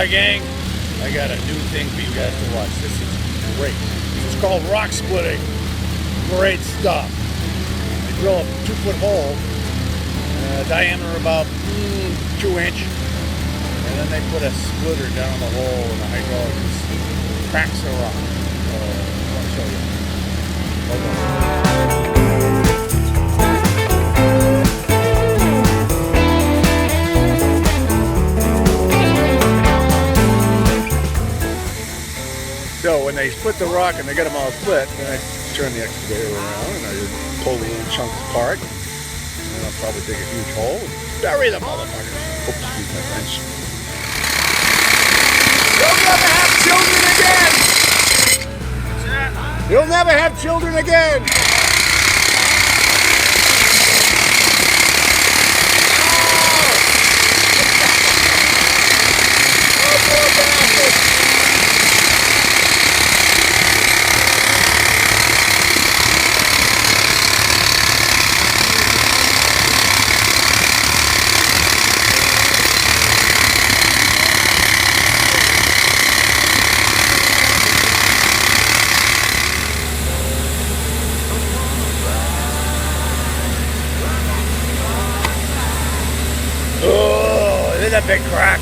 Hi gang, I got a new thing for you guys to watch. This is great. It's called rock splitting. Great stuff. They drill a 2-foot hole, diameter about 2 inch, and then they put a splitter down the hole and the hydraulic just cracks the rock. I'll show you. Hold on. So when they split the rock and they get them all split, then I turn the excavator around and I just pull the little chunks apart. And I'll probably dig a huge hole and bury the motherfuckers. Oops, excuse my French. You'll never have children again! You'll never have children again! Oh, there's a big crack.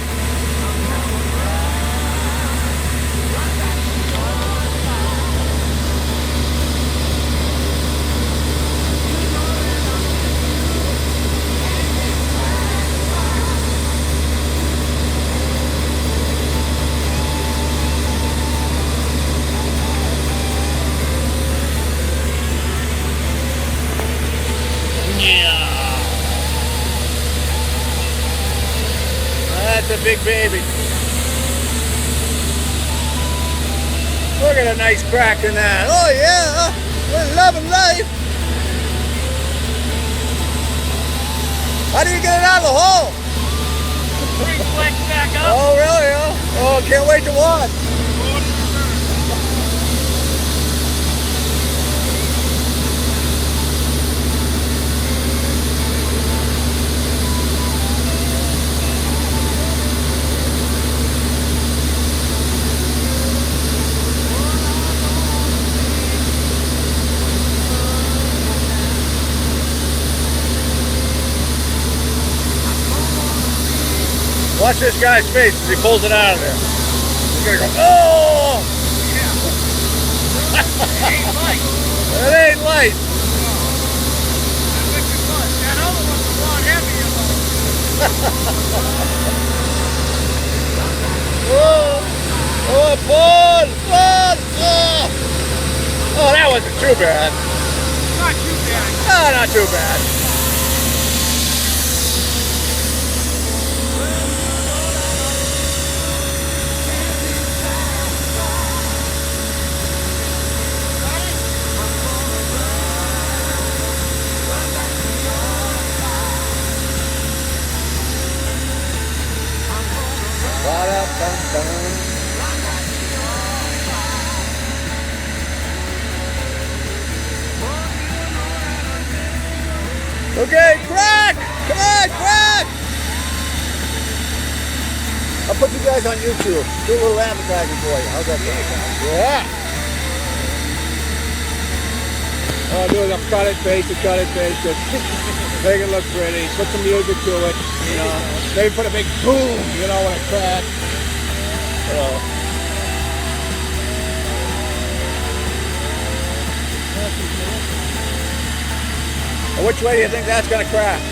That's a big baby. Look at a nice crack in that. Oh yeah, we're loving life. How do you get it out of the hole? Flex back up. Oh really? Oh, can't wait to watch. Watch this guy's face as he pulls it out of there. He's gonna go, oh! It ain't light. It ain't light. That other one's a lot heavier Oh, oh, pull! Oh, that wasn't too bad. Not too bad. No, not too bad. Okay, crack! Come on, crack! I'll put you guys on YouTube. Do a little advertising for you. How's that sound? Yeah. All I do is I'll cut it, paste it, just make it look pretty, put some music to it, you know. Maybe put a big boom, you know, when it cracks. Which way do you think that's going to crack?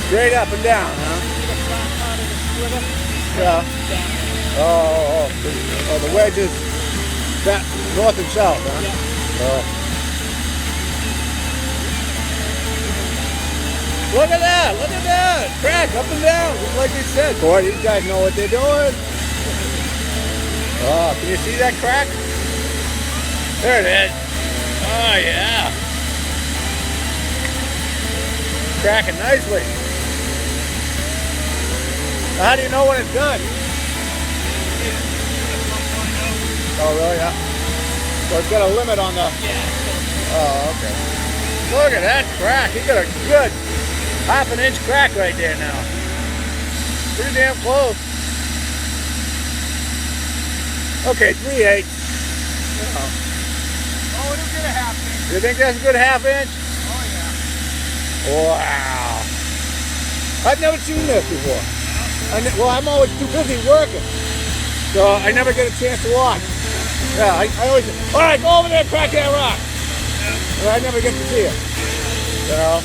Straight up and down, huh? Yeah. Oh, the wedge is that north and south, huh? Oh. Look at that! Crack up and down, just like they said. Boy, these guys know what they're doing. Oh, can you see that crack? There it is. Oh, yeah. Cracking nicely. How do you know when it's done? Oh, really? Yeah. So it's got a limit on the... Oh, okay. Look at that crack. He got a good ½ inch crack right there now. Pretty damn close. Okay, 3/8. Oh, it'll get a half inch. You think that's a good half-inch? Oh, yeah. Wow. I've never seen this before. Well, I'm always too busy working, so I never get a chance to watch. Yeah, I always say, all right, go over there and crack that rock. And I never get to see it. You know?